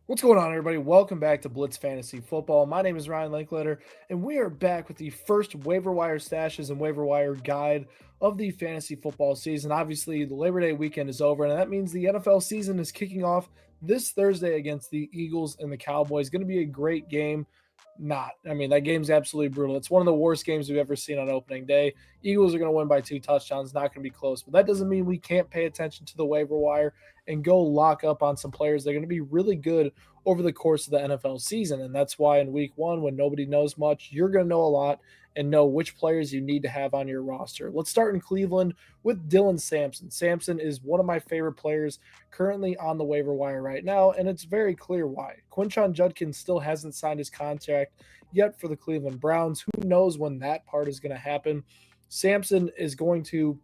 What's going on, everybody? Welcome back to Blitz Fantasy Football. My name is Ryan Linklater, and we are back with the first waiver wire stashes and waiver wire guide of the fantasy football season. Obviously, the Labor Day weekend is over, and that means the NFL season is kicking off this Thursday against the Eagles and the Cowboys. Going to be a great game. Not. I mean, that game's absolutely brutal. It's one of the worst games we've ever seen on opening day. Eagles are going to win by 2 touchdowns. Not going to be close, but that doesn't mean we can't pay attention to the waiver wire and go lock up on some players that are going to be really good over the course of the NFL season. And that's why in week one, when nobody knows much, you're going to know a lot and know which players you need to have on your roster. Let's start in Cleveland with Dylan Sampson. Sampson is one of my favorite players currently on the waiver wire right now, and it's very clear why. Quinshon Judkins still hasn't signed his contract yet for the Cleveland Browns. Who knows when that part is going to happen? Sampson is going to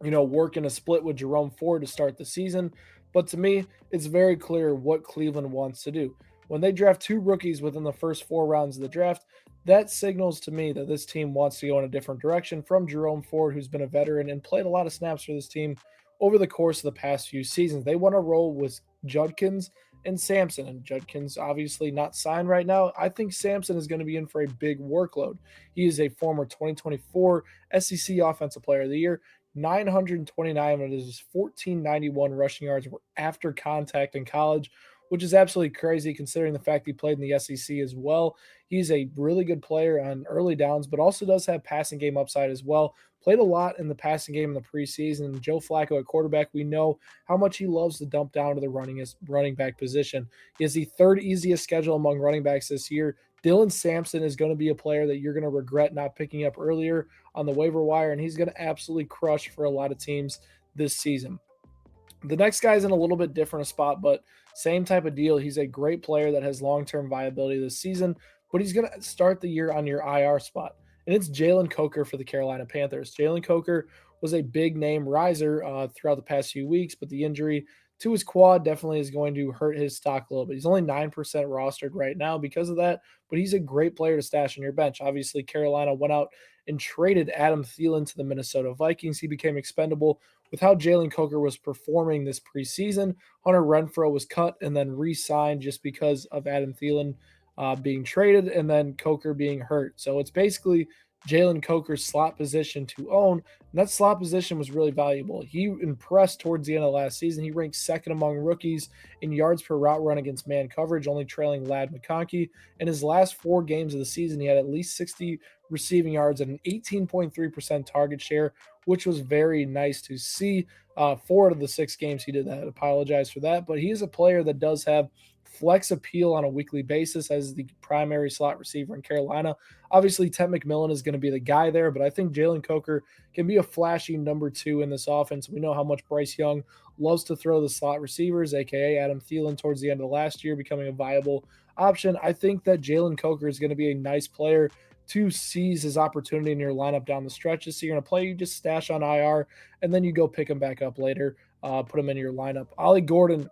work in a split with Jerome Ford to start the season. But to me, it's very clear what Cleveland wants to do. When they draft two rookies within the first 4 rounds of the draft, that signals to me that this team wants to go in a different direction from Jerome Ford, who's been a veteran and played a lot of snaps for this team over the course of the past few seasons. They want to roll with Judkins and Sampson, and Judkins obviously not signed right now. I think Sampson is going to be in for a big workload. He is a former 2024 SEC Offensive Player of the Year. 929 of his 1491 rushing yards were after contact in college, which is absolutely crazy considering the fact he played in the SEC as well. He's a really good player on early downs, but also does have passing game upside as well. Played a lot in the passing game in the preseason. Joe Flacco at quarterback, we know how much he loves to dump down to the running back position. He has the third easiest schedule among running backs this year. Dylan Sampson is going to be a player that you're going to regret not picking up earlier on the waiver wire, and he's going to absolutely crush for a lot of teams this season. The next guy's in a little bit different spot, but same type of deal. He's a great player that has long-term viability this season, but he's going to start the year on your IR spot, and it's Jalen Coker for the Carolina Panthers. Jalen Coker was a big name riser throughout the past few weeks, but the injury to his quad definitely is going to hurt his stock a little bit. He's only 9% rostered right now because of that, but he's a great player to stash on your bench. Obviously, Carolina went out and traded Adam Thielen to the Minnesota Vikings. He became expendable with how Jalen Coker was performing this preseason. Hunter Renfrow was cut and then re-signed just because of Adam Thielen being traded and then Coker being hurt. So it's basically Jalen Coker's slot position to own. And that slot position was really valuable. He impressed towards the end of last season. He ranked second among rookies in yards per route run against man coverage, only trailing Lad McConkey. In his last 4 games of the season, he had at least 60 receiving yards and an 18.3% target share, which was very nice to see. 4 out of the 6 games he did that. I apologize for that. But he is a player that does have flex appeal on a weekly basis as the primary slot receiver in Carolina. Obviously, Ted McMillan is going to be the guy there, but I think Jalen Coker can be a flashy number 2 in this offense. We know how much Bryce Young loves to throw the slot receivers, aka Adam Thielen, towards the end of last year, becoming a viable option. I think that Jalen Coker is going to be a nice player to seize his opportunity in your lineup down the stretches. So you're going to play, you just stash on IR, and then you go pick him back up later, put him in your lineup. Ollie Gordon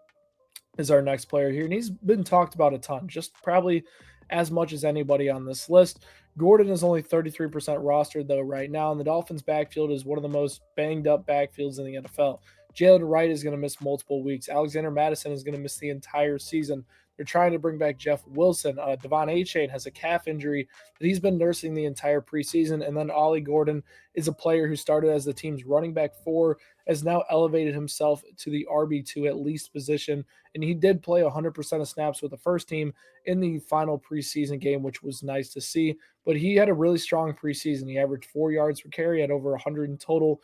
is our next player here, and he's been talked about a ton, just probably as much as anybody on this list. Gordon is only 33% rostered, though, right now, and the Dolphins' backfield is one of the most banged-up backfields in the NFL. Jalen Wright is going to miss multiple weeks. Alexander Madison is going to miss the entire season. They're trying to bring back Jeff Wilson. Devon Achane has a calf injury that he's been nursing the entire preseason. And then Ollie Gordon is a player who started as the team's running back 4, has now elevated himself to the RB2 at least position. And he did play 100% of snaps with the first team in the final preseason game, which was nice to see. But he had a really strong preseason. He averaged 4 yards per carry, had over 100 in total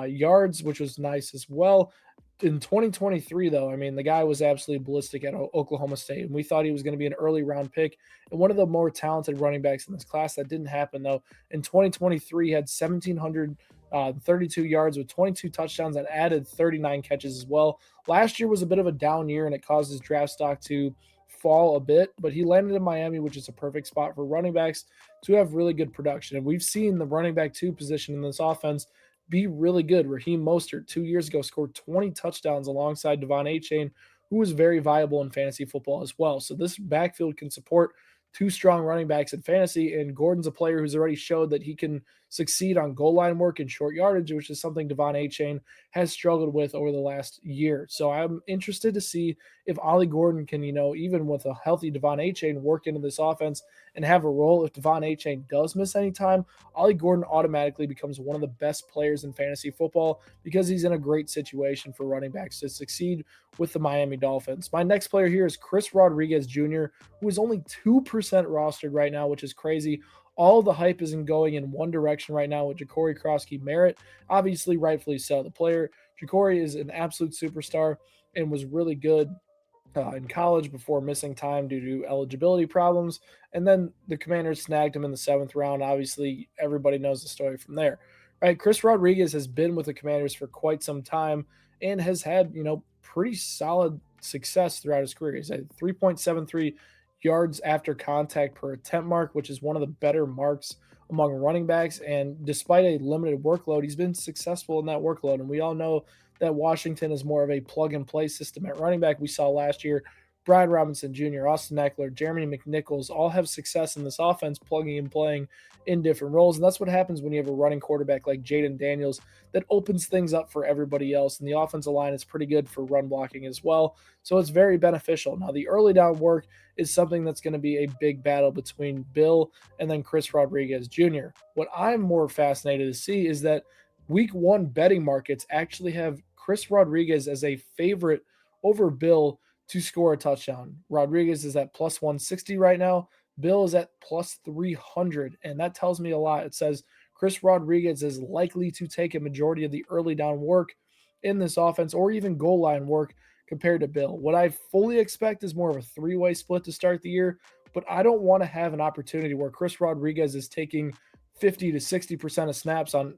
yards, which was nice as well. In 2023, though, I mean, the guy was absolutely ballistic at Oklahoma State, and we thought he was going to be an early round pick and one of the more talented running backs in this class. That didn't happen, though. In 2023, he had 1,732 yards with 22 touchdowns and added 39 catches as well. Last year was a bit of a down year, and it caused his draft stock to fall a bit, but he landed in Miami, which is a perfect spot for running backs to have really good production. And we've seen the running back 2 position in this offense be really good. Raheem Mostert 2 years ago scored 20 touchdowns alongside Devon Achane, who was very viable in fantasy football as well. So this backfield can support two strong running backs in fantasy, and Gordon's a player who's already showed that he can succeed on goal line work and short yardage, which is something Devon Achane has struggled with over the last year. So I'm interested to see if Ollie Gordon can, even with a healthy Devon Achane, work into this offense and have a role. If Devon Achane does miss any time, Ollie Gordon automatically becomes one of the best players in fantasy football because he's in a great situation for running backs to succeed with the Miami Dolphins. My next player here is Chris Rodriguez Jr., who is only 2% rostered right now, which is crazy. All the hype isn't going in one direction right now with Ja'Cory Krosky-Merritt. Obviously, rightfully so. The player, Ja'Cory, is an absolute superstar and was really good in college before missing time due to eligibility problems. And then the Commanders snagged him in the 7th round. Obviously, everybody knows the story from there. Right? Chris Rodriguez has been with the Commanders for quite some time and has had, pretty solid success throughout his career. He's at 3.73 yards after contact per attempt mark, which is one of the better marks among running backs. And despite a limited workload, he's been successful in that workload. And we all know that Washington is more of a plug and play system at running back. We saw last year Brian Robinson Jr., Austin Eckler, Jeremy McNichols all have success in this offense, plugging and playing in different roles. And that's what happens when you have a running quarterback like Jaden Daniels that opens things up for everybody else. And the offensive line is pretty good for run blocking as well. So it's very beneficial. Now, the early down work is something that's going to be a big battle between Bill and then Chris Rodriguez Jr. What I'm more fascinated to see is that week one betting markets actually have Chris Rodriguez as a favorite over Bill to score a touchdown. Rodriguez is at plus 160 right now. Bill is at plus 300, and that tells me a lot. It says Chris Rodriguez is likely to take a majority of the early down work in this offense or even goal line work compared to Bill. What I fully expect is more of a three-way split to start the year, but I don't want to have an opportunity where Chris Rodriguez is taking 50 to 60% of snaps on,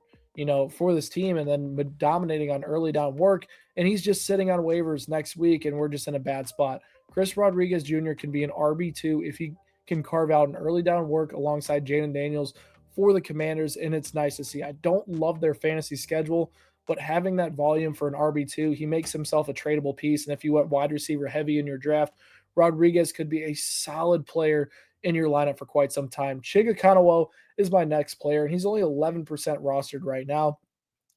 for this team and then dominating on early down work. And he's just sitting on waivers next week and we're just in a bad spot. Chris Rodriguez Jr. can be an RB2 if he can carve out an early down work alongside Jaden Daniels for the Commanders. And it's nice to see. I don't love their fantasy schedule, but having that volume for an RB2, he makes himself a tradable piece. And if you went wide receiver heavy in your draft, Rodriguez could be a solid player in your lineup for quite some time. Chig Okonkwo is my next player, and he's only 11% rostered right now.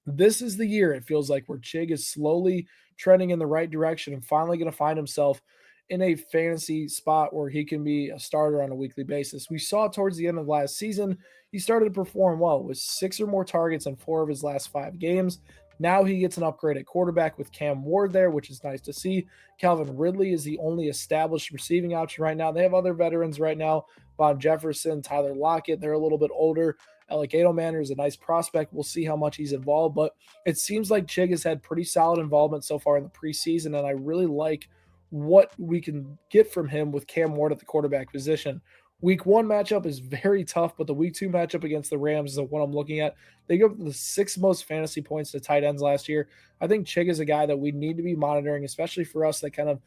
This is the year, it feels like, where Chig is slowly trending in the right direction and finally going to find himself in a fantasy spot where he can be a starter on a weekly basis. We saw towards the end of last season, he started to perform well with 6 or more targets in 4 of his last 5 games. Now he gets an upgrade at quarterback with Cam Ward there, which is nice to see. Calvin Ridley is the only established receiving option right now. They have other veterans right now, Von Jefferson, Tyler Lockett. They're a little bit older. Alec Edelman is a nice prospect. We'll see how much he's involved, but it seems like Chig has had pretty solid involvement so far in the preseason, and I really like what we can get from him with Cam Ward at the quarterback position. Week 1 matchup is very tough, but the week 2 matchup against the Rams is the one I'm looking at. They gave up the 6th most fantasy points to tight ends last year. I think Chig is a guy that we need to be monitoring, especially for us that kind of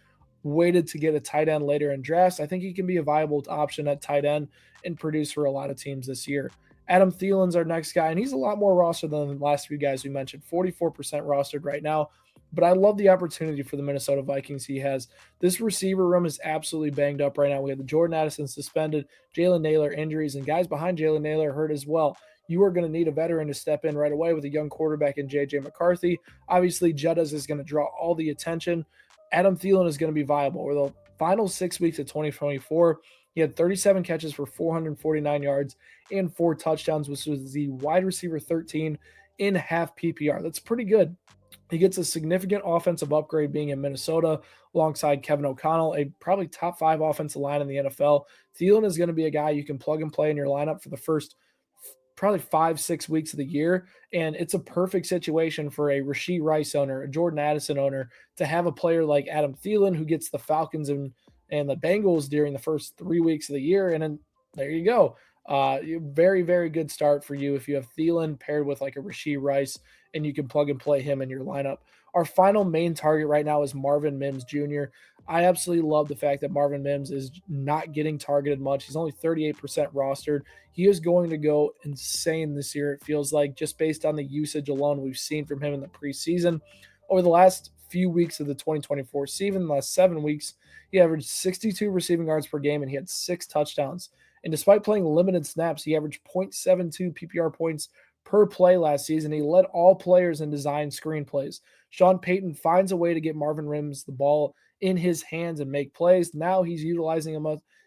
waited to get a tight end later in drafts. I think he can be a viable option at tight end and produce for a lot of teams this year. Adam Thielen's our next guy, and he's a lot more rostered than the last few guys we mentioned, 44% rostered right now. But I love the opportunity for the Minnesota Vikings he has. This receiver room is absolutely banged up right now. We have the Jordan Addison suspended, Jalen Naylor injuries, and guys behind Jalen Naylor hurt as well. You are going to need a veteran to step in right away with a young quarterback in J.J. McCarthy. Obviously, Jettas is going to draw all the attention. Adam Thielen is going to be viable. Over the final 6 weeks of 2024, he had 37 catches for 449 yards and 4 touchdowns, which was the wide receiver 13 in half PPR. That's pretty good. He gets a significant offensive upgrade being in Minnesota alongside Kevin O'Connell, a probably top 5 offensive line in the NFL. Thielen is going to be a guy you can plug and play in your lineup for the first probably 5-6 weeks of the year. And it's a perfect situation for a Rashee Rice owner, a Jordan Addison owner, to have a player like Adam Thielen who gets the Falcons and the Bengals during the first 3 weeks of the year. And then there you go. Very, very good start for you if you have Thielen paired with like a Rashee Rice and you can plug and play him in your lineup. Our final main target right now is Marvin Mims Jr. I absolutely love the fact that Marvin Mims is not getting targeted much. He's only 38% rostered. He is going to go insane this year, it feels like, just based on the usage alone we've seen from him in the preseason. Over the last few weeks of the 2024 season. The last 7 weeks, he averaged 62 receiving yards per game and he had 6 touchdowns. And despite playing limited snaps, he averaged 0.72 PPR points per play last season. He led all players in design screenplays. Sean Payton finds a way to get Marvin Mims the ball in his hands and make plays. Now he's utilizing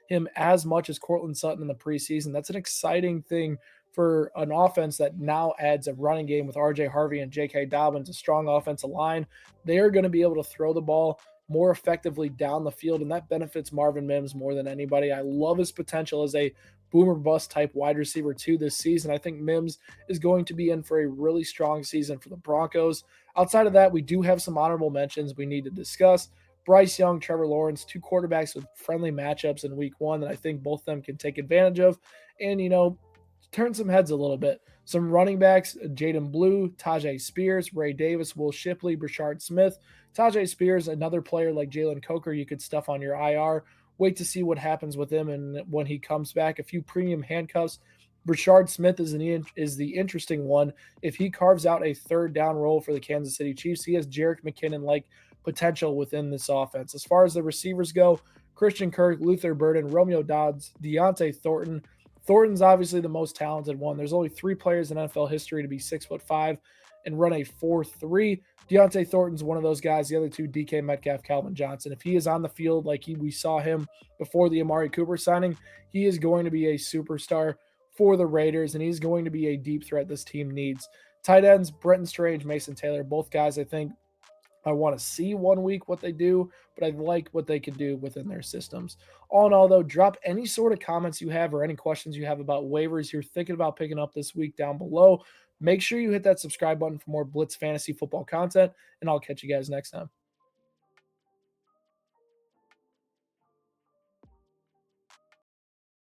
him as much as Cortland Sutton in the preseason. That's an exciting thing for an offense that now adds a running game with RJ Harvey and J.K. Dobbins, a strong offensive line. They are going to be able to throw the ball more effectively down the field, and that benefits Marvin Mims more than anybody. I love his potential as a boomer bust type wide receiver too this season. I think Mims is going to be in for a really strong season for the Broncos. Outside of that, we do have some honorable mentions we need to discuss. Bryce Young, Trevor Lawrence, two quarterbacks with friendly matchups in week one that I think both of them can take advantage of and, turn some heads a little bit. Some running backs, Jaden Blue, Tajay Spears, Ray Davis, Will Shipley, Brashard Smith. Tajay Spears, another player like Jalen Coker you could stuff on your IR. Wait to see what happens with him and when he comes back. A few premium handcuffs. Brashard Smith is the interesting one. If he carves out a third down role for the Kansas City Chiefs, he has Jerick McKinnon-like potential within this offense. As far as the receivers go, Christian Kirk, Luther Burden, Romeo Dobbs, Deontay Thornton. Thornton's obviously the most talented one. There's only 3 players in NFL history to be 6'5" and run a 4.3. Deontay Thornton's one of those guys. The other two, DK Metcalf, Calvin Johnson. If he is on the field like we saw him before the Amari Cooper signing, he is going to be a superstar for the Raiders, and he's going to be a deep threat this team needs. Tight ends, Brenton Strange, Mason Taylor, both guys I think I want to see 1 week what they do, but I like what they can do within their systems. All in all, though, drop any sort of comments you have or any questions you have about waivers you're thinking about picking up this week down below. Make sure you hit that subscribe button for more Blitz fantasy football content, and I'll catch you guys next time.